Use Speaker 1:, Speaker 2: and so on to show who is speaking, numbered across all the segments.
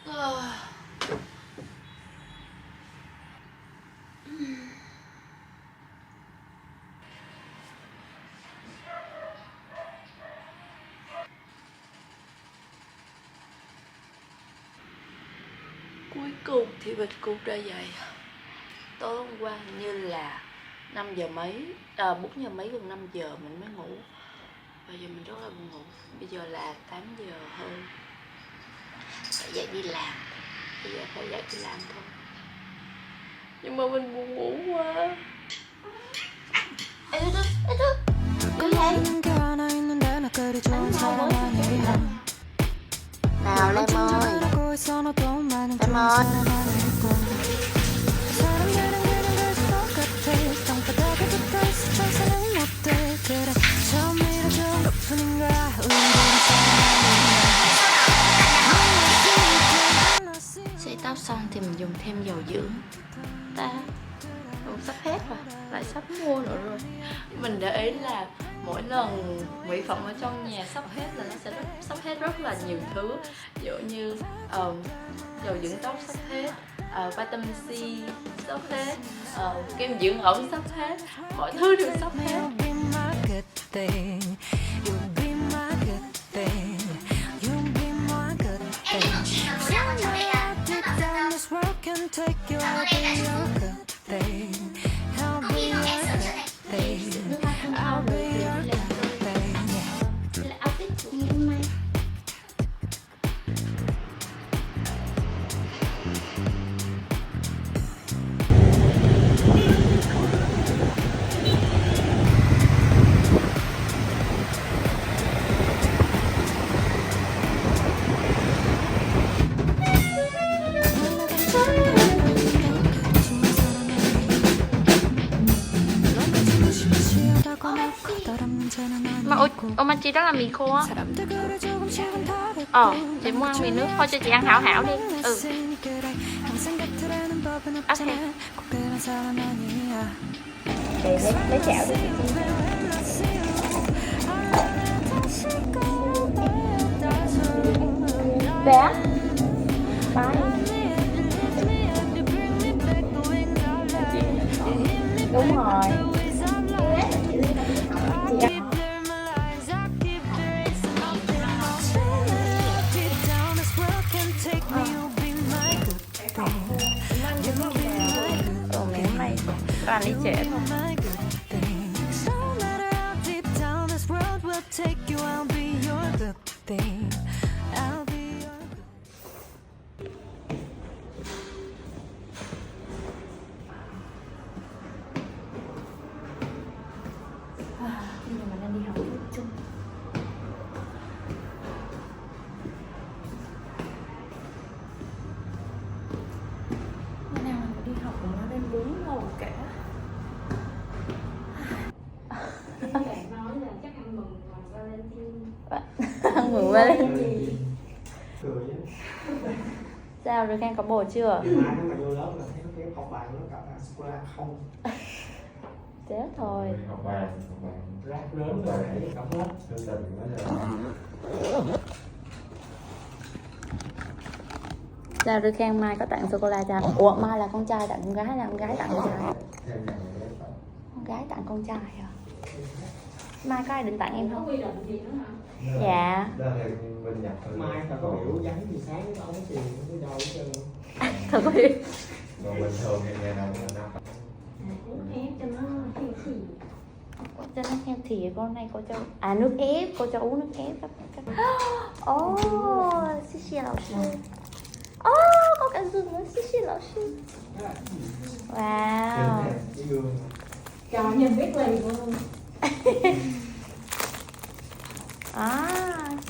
Speaker 1: Cuối cùng thì mình cũng đã dậy. Tối hôm qua hình như là 5 giờ mấy, 4 giờ mấy, gần 5 giờ mình mới ngủ. Bây giờ mình rất là buồn ngủ. Bây giờ là 8 giờ hơn. Phải dậy đi làm. Bây giờ phải dậy đi làm thôi. Nhưng mà mình buồn ngủ quá. Ê Thư, ê Thư, cứ vậy. Nào Lem ơi. Lem ơi. Sấy tóc xong thì mình dùng thêm dầu dưỡng. Ta cũng sắp hết rồi, lại sắp mua nữa rồi. Mình để ý là mỗi lần mỹ phẩm ở trong nhà sắp hết là nó sẽ sắp hết rất là nhiều thứ. Ví dụ như dầu dưỡng tóc sắp hết, vitamin C sắp hết, kem dưỡng ẩm sắp hết, mọi thứ đều sắp hết. Mà omachi đó là mì khô á. Chị muốn ăn mì nước thôi, cho chị ăn hảo hảo đi. Ok. Để lấy chảo đi. Về á. Bye. Đúng rồi. Ngày hôm nay toàn đi trễ thôi. Bây giờ mình đang đi học lớp chung. Hôm nào mình đi học cũng nói đến 4 ngầu cả. Nói là chắc ăn mừng Valentine. Ăn mừng Valentine. Sao rồi Khang có bồ chưa?
Speaker 2: Mai nó mà vô lớp là thấy nó kéo học bài nó cặp sô-cô-la không.
Speaker 1: Chết thôi.
Speaker 3: Học bài
Speaker 2: Rác lớn rồi để cặp hết.
Speaker 3: Thư tình quá giờ.
Speaker 1: Sao rồi Khang Mai có tặng sô-cô-la cho anh? Ủa Mai là con trai tặng con gái hay là con gái tặng con trai? Con gái tặng con trai à? Mai có ai định tặng em không? Dạ.
Speaker 2: Mai phải có biểu giấy gì sáng nó không có tiền nó cứ đâu hết trơn.
Speaker 1: Thật vậy.
Speaker 3: Còn bình thường thì ngày nào cũng năm.
Speaker 4: Nước ép cho nó healthy.
Speaker 1: Cho nó healthy, con này cô cho nước ép, cô cho uống nước ép. Xí xì lão sư. Có cả gừng nữa, xí xì lão sư. Wow.
Speaker 4: Trời nhìn biết liền luôn.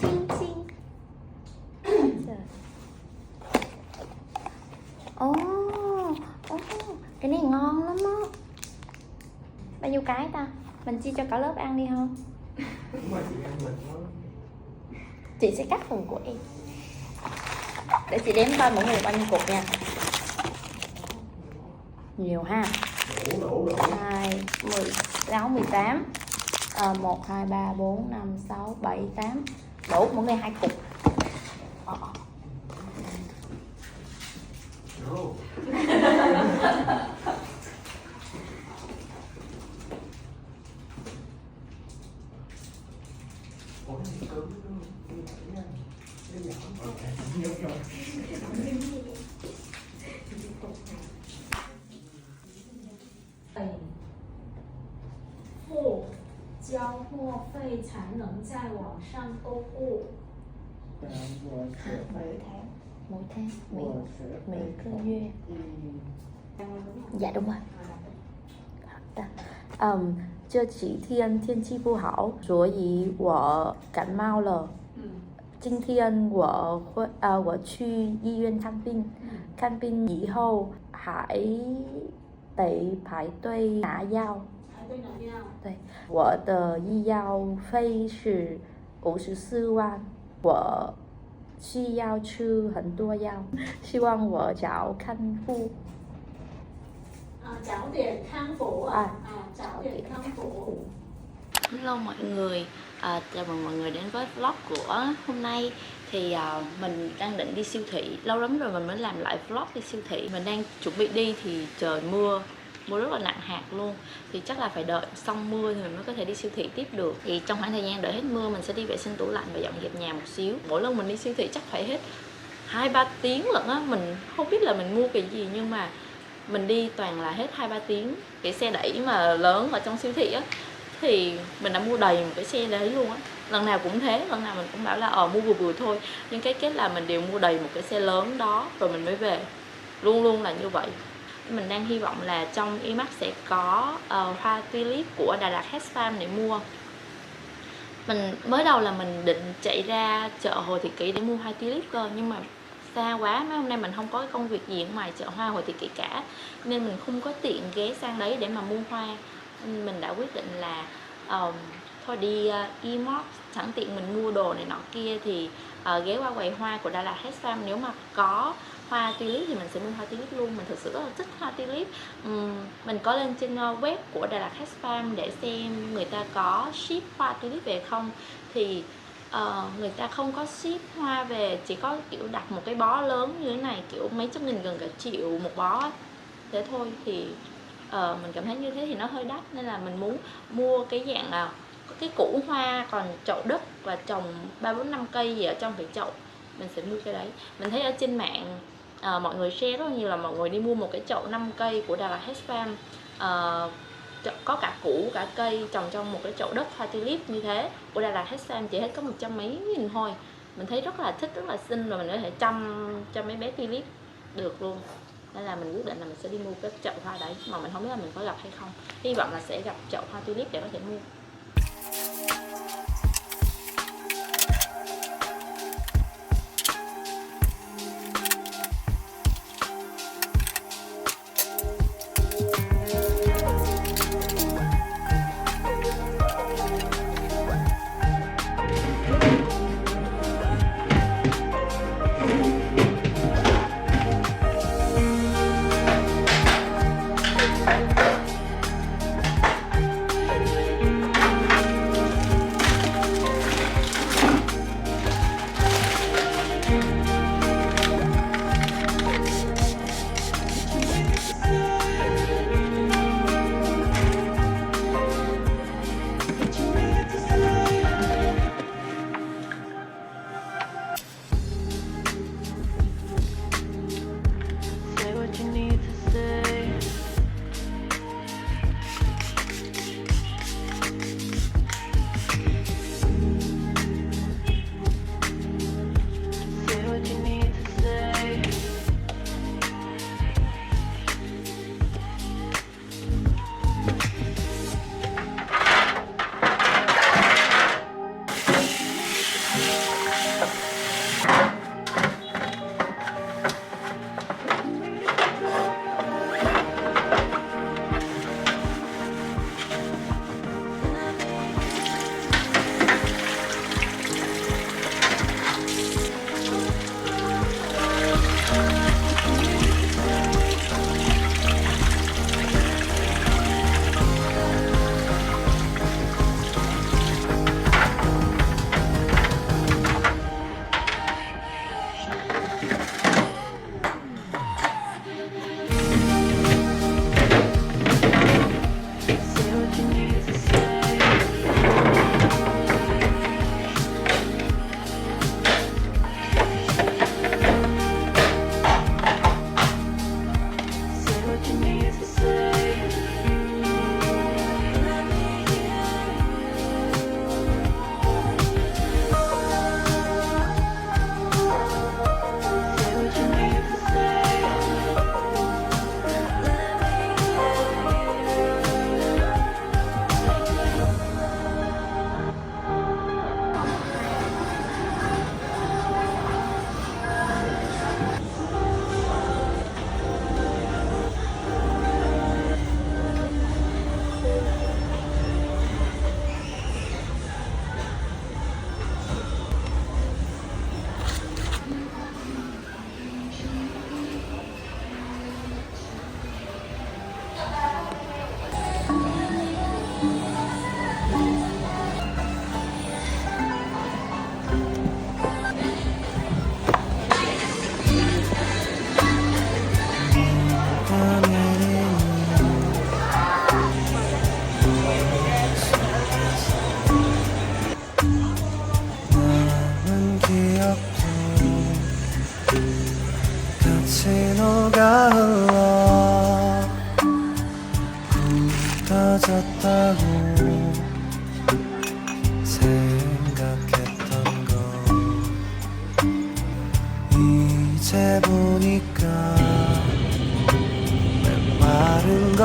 Speaker 1: Xinh xinh. Cái này ngon lắm á. Bao nhiêu cái ta? Mình chia cho cả lớp ăn đi không? Chị sẽ cắt phần của em. Để chị đếm coi mỗi người bao nhiêu cục nha. Nhiều ha. 2, 16, 18 1, 2, 3, 4, 5, 6, 7, 8. Đủ mỗi người 2 cục.
Speaker 2: No. Ủa cái cơm nó như vậy nha. Nó nhỏ. Nhớ rồi.
Speaker 4: 付交货费才能在网上购物。
Speaker 1: Mỗi tháng mấy cơ duyên. Dạ đúng rồi. 这几天天气不好，所以我感冒了。今天我去医院看病，看病以后还得排队拿药。
Speaker 4: 排队拿药。
Speaker 1: 对，我的医药费是54万，我需要吃很多药，希望我早康复。
Speaker 4: 早点康复啊，早点康复。
Speaker 1: Hello mọi người, chào mừng mọi người đến với vlog của hôm nay. Thì mình đang định đi siêu thị, lâu lắm rồi mình mới làm lại vlog đi siêu thị. Mình đang chuẩn bị đi thì trời mưa rất là nặng hạt luôn. Thì chắc là phải đợi xong mưa thì mình mới có thể đi siêu thị tiếp được. Thì trong khoảng thời gian đợi hết mưa mình sẽ đi vệ sinh tủ lạnh và dọn dẹp nhà một xíu. Mỗi lần mình đi siêu thị chắc phải hết 2-3 tiếng lận á. Mình không biết là mình mua cái gì nhưng mà mình đi toàn là hết 2-3 tiếng. Cái xe đẩy mà lớn ở trong siêu thị á thì mình đã mua đầy một cái xe đấy luôn á. Lần nào cũng thế, lần nào mình cũng bảo là mua vừa vừa thôi, nhưng cái kết là mình đều mua đầy một cái xe lớn đó rồi mình mới về. Luôn luôn là như vậy. Mình đang hy vọng là trong Imax sẽ có hoa tulip của Đà Lạt Head Farm để mua. Mình mới đầu là mình định chạy ra chợ Hồ Thị Kỷ để mua hoa tulip cơ, nhưng mà xa quá, mấy hôm nay mình không có cái công việc gì ở ngoài chợ hoa Hồ Thị Kỷ cả, nên mình không có tiện ghé sang đấy để mà mua hoa. Mình đã quyết định là thôi đi Imax, sẵn tiện mình mua đồ này nọ kia thì ghé qua quầy hoa của Đà Lạt Head Farm. Nếu mà có hoa tulip thì mình sẽ mua hoa tulip luôn. Mình thực sự rất là thích hoa tulip. Mình có lên trên web của Đà Lạt Head Farm để xem người ta có ship hoa tulip về không. Thì người ta không có ship hoa về, chỉ có kiểu đặt một cái bó lớn như thế này, kiểu mấy trăm nghìn, gần cả triệu một bó. Thế thôi thì mình cảm thấy như thế thì nó hơi đắt, nên là mình muốn mua cái dạng cái củ hoa còn chậu đất và trồng 3-4-5 cây gì ở trong cái chậu. Mình sẽ mua cái đấy. Mình thấy ở trên mạng mọi người share rất là nhiều là mọi người đi mua một cái chậu 5 cây của Đà Lạt Head Farm, có cả củ cả cây trồng trong một cái chậu đất hoa tulip như thế. Của Đà Lạt Head Farm chỉ hết có 100 mấy nghìn thôi. Mình thấy rất là thích, rất là xinh, và mình có thể chăm cho mấy bé tulip được luôn. Nên là mình quyết định là mình sẽ đi mua cái chậu hoa đấy, mà mình không biết là mình có gặp hay không. Hy vọng là sẽ gặp chậu hoa tulip để có thể mua.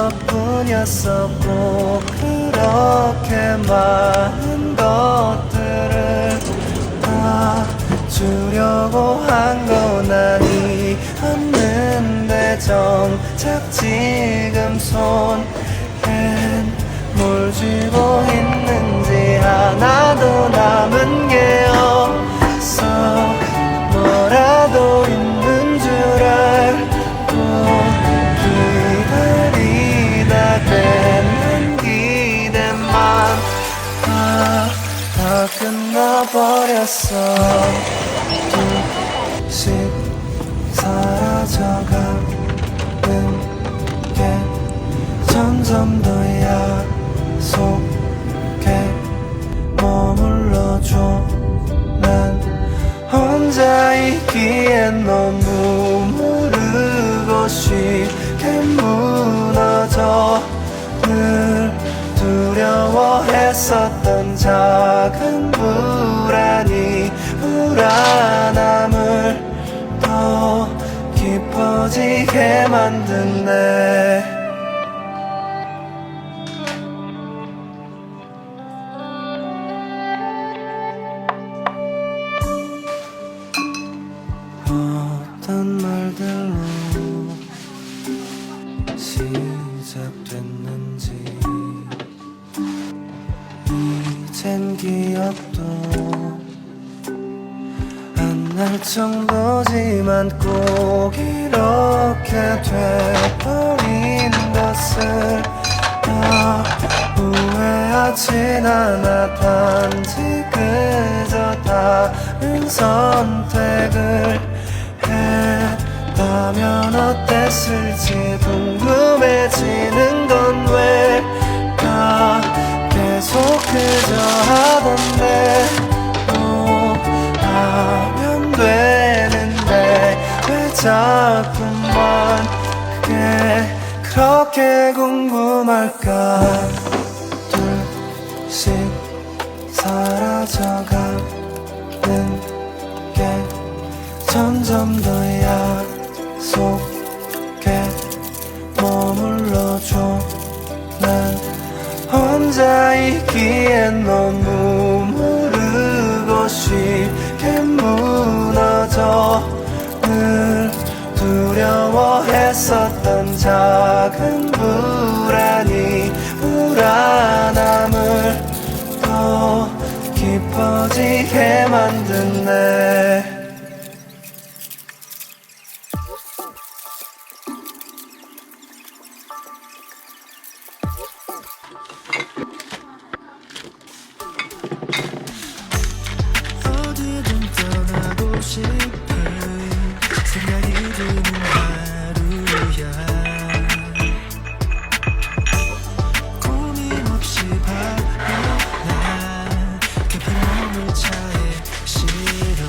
Speaker 5: 너뿐이었었고 그렇게 많은 것들을 다 주려고 한 건 아니었는데 정작 지금 손엔 뭘 쥐고 있는지 하나도 남은 게 없어. 뭐라도 있는 줄 알고 기다리다 뱉는 기대만 다 끝나버렸어. 둘씩 사라져가는 게 점점 더 약속해 머물러줘. 난 혼자 있기엔 너무 모르고 쉽게 무너져. 늘 두려워했었던 작은 불안함을 더 깊어지게 만드네. 어떤 말들로 시작됐는지 이젠 기억도 안 날 정도지만 꼭 이렇게 돼버린 것을 나 후회하진 않아. 단지 그저 다른 선택을 했다면 어땠을지 궁금해지는 건 왜까 계속 그저 하던데 또 하면 되는데 왜 자꾸만 그게 그렇게 궁금할까. 둘씩 사라져가는 게 점점 더 약속해 머물러줘. 난 혼자 있기엔 너무 모르고 쉽게 무너져. 늘 두려워했었던 작은 불안함을 더 깊어지게 만드네. 어디든 떠나고 싶은 생각이 드는 하루야. 고민 없이 바로 난 급히 머물 차에 실어.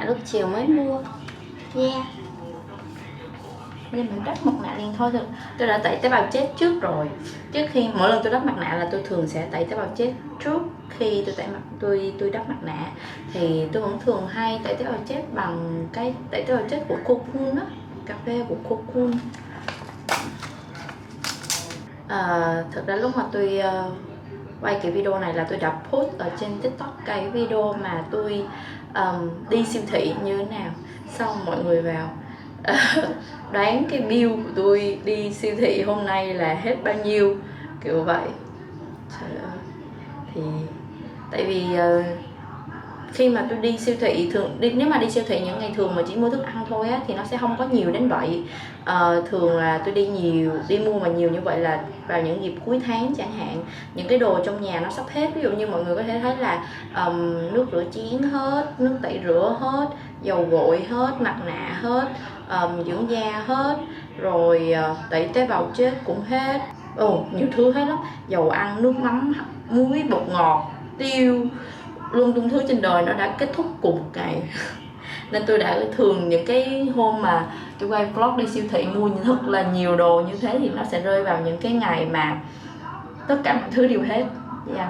Speaker 1: lúc chiều mới mua nha. Nên mình đắp mặt nạ liền thôi. Tôi đã tẩy tế bào chết trước rồi. Trước khi mỗi lần tôi đắp mặt nạ là tôi thường sẽ tẩy tế bào chết trước khi tôi đắp mặt nạ. Thì tôi vẫn thường hay tẩy tế bào chết bằng cái tẩy tế bào chết của Cocoon á, cà phê của Cocoon. Thật ra lúc mà tôi quay cái video này là tôi đã post ở trên TikTok cái video mà tôi đi siêu thị như thế nào. Xong mọi người vào đoán cái bill của tôi đi siêu thị hôm nay là hết bao nhiêu, kiểu vậy. Trời ơi. Thì tại vì khi mà tôi đi siêu thị nếu mà đi siêu thị những ngày thường mà chỉ mua thức ăn thôi á thì nó sẽ không có nhiều đến vậy. Thường là tôi đi mua mà nhiều như vậy là vào những dịp cuối tháng chẳng hạn. Những cái đồ trong nhà nó sắp hết, ví dụ như mọi người có thể thấy là nước rửa chén hết, nước tẩy rửa hết, dầu gội hết, mặt nạ hết, dưỡng da hết, rồi tẩy tế bào chết cũng hết. Nhiều thứ hết lắm. Dầu ăn, nước mắm, muối, bột ngọt, tiêu, luôn tung thứ trên đời nó đã kết thúc cùng một ngày. Nên tôi đã thường những cái hôm mà tôi quay vlog đi siêu thị mua thật là nhiều đồ như thế thì nó sẽ rơi vào những cái ngày mà tất cả mọi thứ đều hết. Yeah.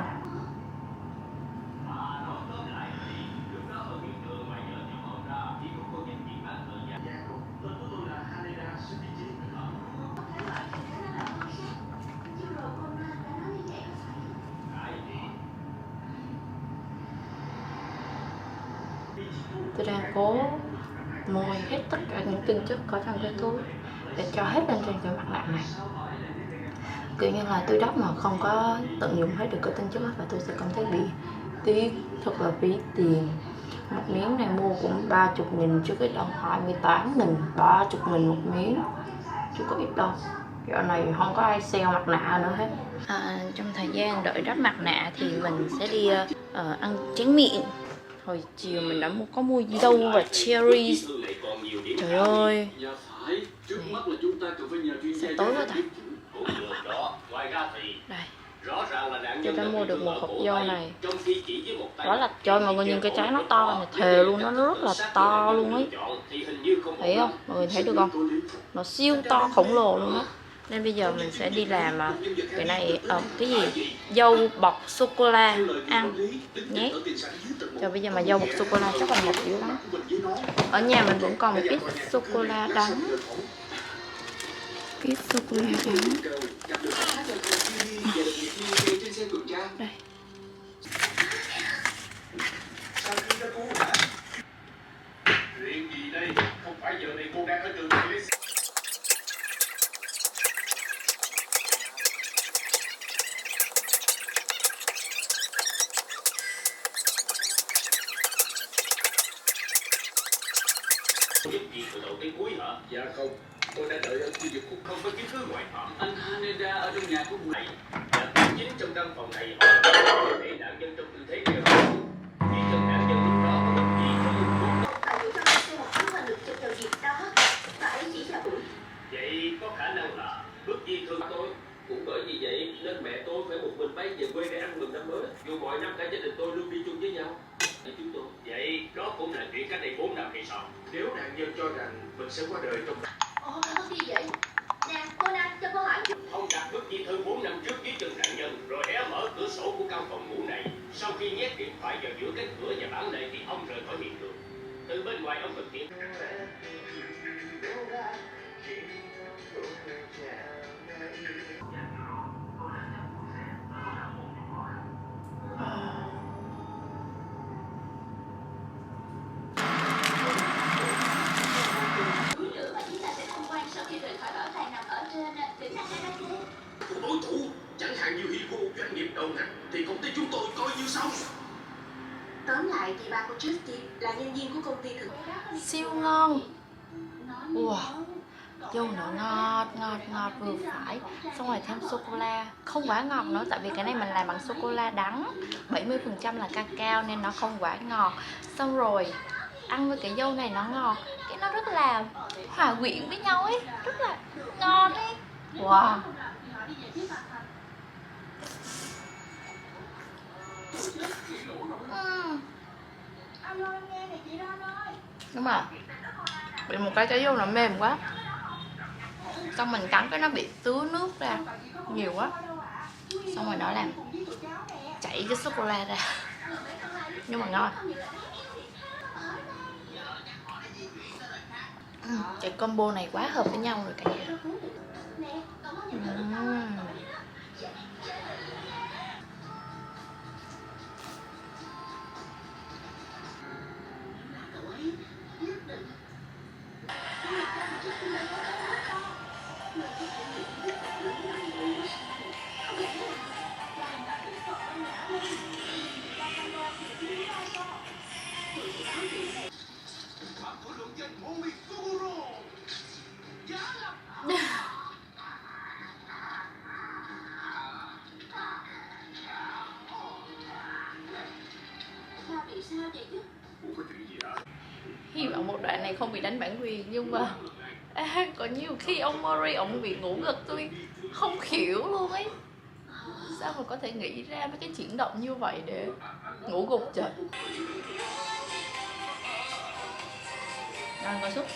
Speaker 1: Tôi đang cố moi hết tất cả những tinh chất có trong cái túi để cho hết lên trên cái mặt nạ này. Kiểu như là tôi đắp mà không có tận dụng hết được cái tinh chất và tôi sẽ cảm thấy bị tiếc, thật là phí tiền. Một miếng này mua cũng 30.000 chứ cái đồng 28.000, 30.000 một miếng chứ có ít đâu. Dạo này không có ai sale mặt nạ nữa hết. Trong thời gian đợi đắp mặt nạ thì mình sẽ đi ăn tráng miệng. Hồi chiều mình đã mua dâu và cherry. Trời ơi, sẽ tối quá ta. Đây, tôi đã mua được một hộp dâu này. Đó là cho mọi người nhìn cái trái nó to này, thề luôn, nó rất là to luôn ấy. Thấy không? Mọi người thấy được không? Nó siêu to khổng lồ luôn á. Nên bây giờ mình sẽ đi làm cái này cái gì dâu bọc sô cô la ăn nhé. Rồi bây giờ mà dâu bọc sô cô la chắc là ngọt dữ lắm. Ở nhà mình vẫn còn một ít sô cô la đắng. Ít sô cô la đắng. Đây.
Speaker 6: Chuyện gì đây? Không phải giờ này cô đang ở trường đấy. Giúp gì từ đầu tới cuối hả? Dạ không, tôi đã đợi ở khu vực cũng không có kiến thứ ngoại phạm. Anh Haneda ở trong nhà của này và chính trong căn phòng này họ để nạn nhân trong tư thế kêu chỉ cần nạn nhân lúc đó có một gì vậy có khả năng là bước di thương tôi cũng bởi vì vậy nên mẹ tôi phải một mình bay về quê để ăn mừng năm mới, dù mọi năm cả gia đình tôi luôn đi chung với nhau. Chúng tôi vậy đó cũng là chuyện cách đây 4 năm hay sao? Nếu nạn nhân cho rằng mình sẽ qua đời trong
Speaker 7: Ồ, có gì vậy? Nè, cô Nam, cho cô hỏi.
Speaker 6: Ông đặt bức di thư 4 năm trước dưới chân nạn nhân, rồi hé mở cửa sổ của căn phòng ngủ này. Sau khi nhét điện thoại vào giữa cánh cửa và bản lề thì ông rời khỏi hiện trường. Từ bên ngoài ông thực hiện. Của đối thủ, chẳng hạn như khi của một doanh nghiệp đầu ngành thì công ty chúng tôi coi như xong.
Speaker 7: Tóm lại thì ba cô Justin là nhân viên của công ty thực.
Speaker 1: Siêu ngon. Wow, dâu nó ngọt vừa phải. Xong rồi thêm sô-cô-la. Không quá ngọt nữa, tại vì cái này mình làm bằng sô-cô-la đắng 70% là cacao nên nó không quá ngọt. Xong rồi ăn với cái dâu này nó ngọt, cái nó rất là hòa quyện với nhau ấy, rất là ngon ấy. Wow.
Speaker 7: Anh ơi, nghe này chị Đoan ơi.
Speaker 1: Đúng rồi, bị một cái trái dâu nó mềm quá, xong mình cắn cái nó bị tứa nước ra nhiều quá, xong rồi nó làm chảy cái sô cô la ra. Nhưng mà ngon. Cái combo này quá hợp với nhau rồi cả nhà. Hy vọng một đoạn này không bị đánh bản quyền, nhưng mà có nhiều khi ông Mori ông bị ngủ gật tôi không hiểu luôn ấy. Sao mà có thể nghĩ ra mấy cái chuyển động như vậy để ngủ gục trời. Rồi ngồi xuống.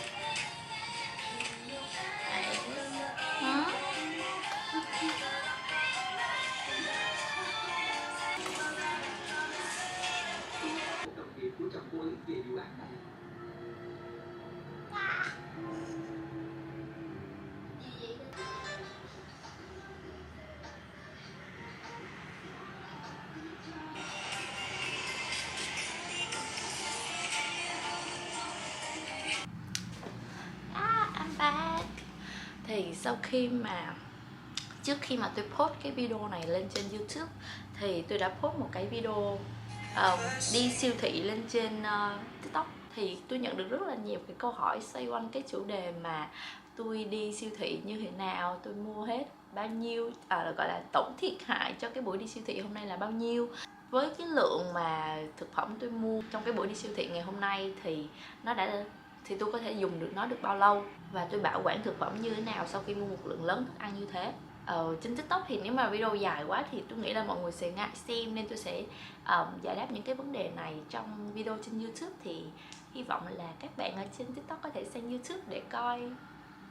Speaker 1: I'm back. Thì sau khi mà trước khi mà tôi post cái video này lên trên YouTube thì tôi đã post một cái video đi siêu thị lên trên TikTok. Thì tôi nhận được rất là nhiều cái câu hỏi xoay quanh cái chủ đề mà tôi đi siêu thị như thế nào, tôi mua hết bao nhiêu, gọi là tổng thiệt hại cho cái buổi đi siêu thị hôm nay là bao nhiêu. Với cái lượng mà thực phẩm tôi mua trong cái buổi đi siêu thị ngày hôm nay thì thì tôi có thể dùng được nó được bao lâu, và tôi bảo quản thực phẩm như thế nào sau khi mua một lượng lớn thức ăn như thế. Trên TikTok thì nếu mà video dài quá thì tôi nghĩ là mọi người sẽ ngại xem, nên tôi sẽ giải đáp những cái vấn đề này trong video trên YouTube. Thì hy vọng là các bạn ở trên TikTok có thể sang YouTube để coi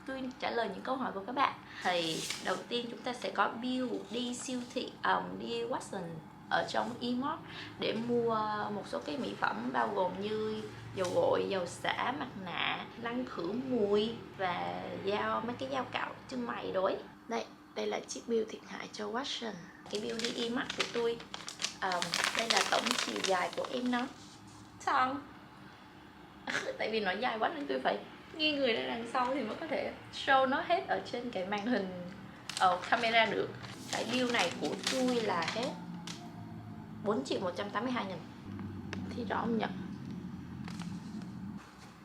Speaker 1: tôi trả lời những câu hỏi của các bạn. Thì đầu tiên chúng ta sẽ có bill đi siêu thị, đi Watson ở trong E-mart để mua một số cái mỹ phẩm bao gồm như dầu gội, dầu xả, mặt nạ, lăn khử mùi và mấy cái dao cạo chân mày đối. Đây là chiếc bill thiệt hại cho Watson. Cái bill đi E-mart của tôi, đây là tổng chiều dài của em nó. Xong tại vì nó dài quá nên tôi phải nghiêng người ra đằng sau thì mới có thể show nó hết ở trên cái màn hình camera được. Cái bill này của tôi là hết 4.182.000. Thì rõ không nhỉ?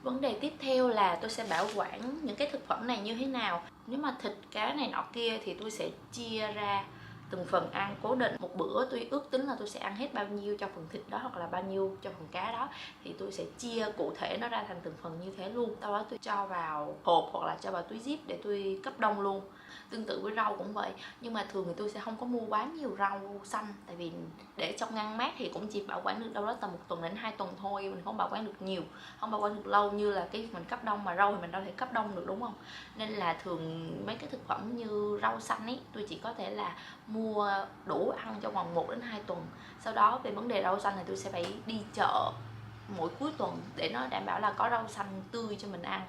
Speaker 1: Vấn đề tiếp theo là tôi sẽ bảo quản những cái thực phẩm này như thế nào. Nếu mà thịt cá này nọ kia thì tôi sẽ chia ra từng phần ăn cố định. Một bữa tôi ước tính là tôi sẽ ăn hết bao nhiêu cho phần thịt đó hoặc là bao nhiêu cho phần cá đó, thì tôi sẽ chia cụ thể nó ra thành từng phần như thế luôn. Sau đó tôi cho vào hộp hoặc là cho vào túi zip để tôi cấp đông luôn. Tương tự với rau cũng vậy, nhưng mà thường thì tôi sẽ không có mua quá nhiều rau xanh, tại vì để trong ngăn mát thì cũng chỉ bảo quản được đâu đó tầm 1 tuần đến 2 tuần thôi, mình không bảo quản được nhiều, không bảo quản được lâu như là cái mình cấp đông. Mà rau thì mình đâu thể cấp đông được, đúng không? Nên là thường mấy cái thực phẩm như rau xanh ấy tôi chỉ có thể là mua đủ ăn trong vòng 1 đến 2 tuần. Sau đó về vấn đề rau xanh thì tôi sẽ phải đi chợ mỗi cuối tuần để nó đảm bảo là có rau xanh tươi cho mình ăn.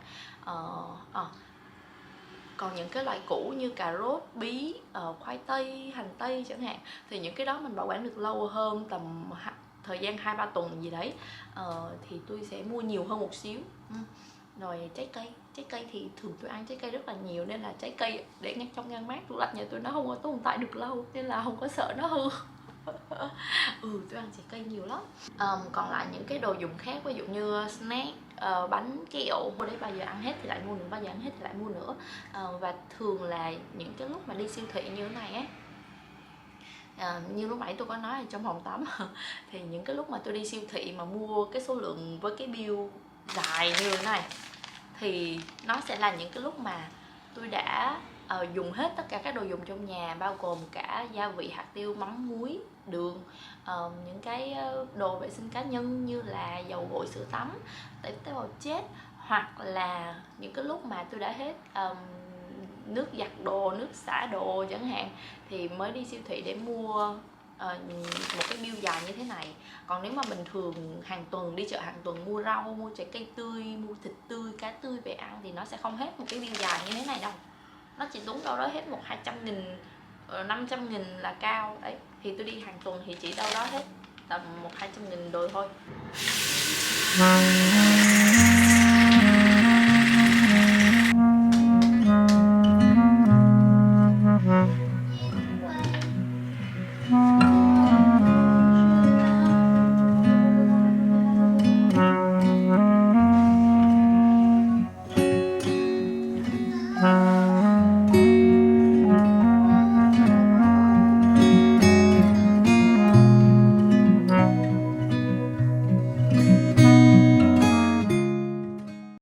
Speaker 1: Còn những cái loại củ như cà rốt, bí, khoai tây, hành tây chẳng hạn, thì những cái đó mình bảo quản được lâu hơn, tầm thời gian 2-3 tuần gì đấy, thì tôi sẽ mua nhiều hơn một xíu. Rồi trái cây thì thường tôi ăn trái cây rất là nhiều, nên là trái cây để ngay trong ngăn mát tủ lạnh nhà tôi nó không có tồn tại được lâu, nên là không có sợ nó hư. Tôi ăn trái cây nhiều lắm. Còn lại những cái đồ dùng khác, ví dụ như snack, bánh kẹo, mua đấy bao giờ ăn hết thì lại mua nữa, bao giờ ăn hết thì lại mua nữa. Và thường là những cái lúc mà đi siêu thị như thế này ấy, như lúc nãy tôi có nói trong phòng tắm thì những cái lúc mà tôi đi siêu thị mà mua cái số lượng với cái bill dài như thế này thì nó sẽ là những cái lúc mà tôi đã dùng hết tất cả các đồ dùng trong nhà, bao gồm cả gia vị, hạt tiêu, mắm, muối, đường, những cái đồ vệ sinh cá nhân như là dầu gội, sữa tắm, tẩy tế bào chết, hoặc là những cái lúc mà tôi đã hết nước giặt đồ, nước xả đồ chẳng hạn, thì mới đi siêu thị để mua một cái bill dài như thế này. Còn nếu mà bình thường hàng tuần đi chợ hàng tuần mua rau, mua trái cây tươi, mua thịt tươi, cá tươi về ăn thì nó sẽ không hết một cái bill dài như thế này đâu. Nó chỉ tốn đâu đó hết 100-200 nghìn, 500 nghìn là cao đấy. Thì tôi đi hàng tuần thì chỉ đâu đó hết tầm 100-200 nghìn rồi thôi.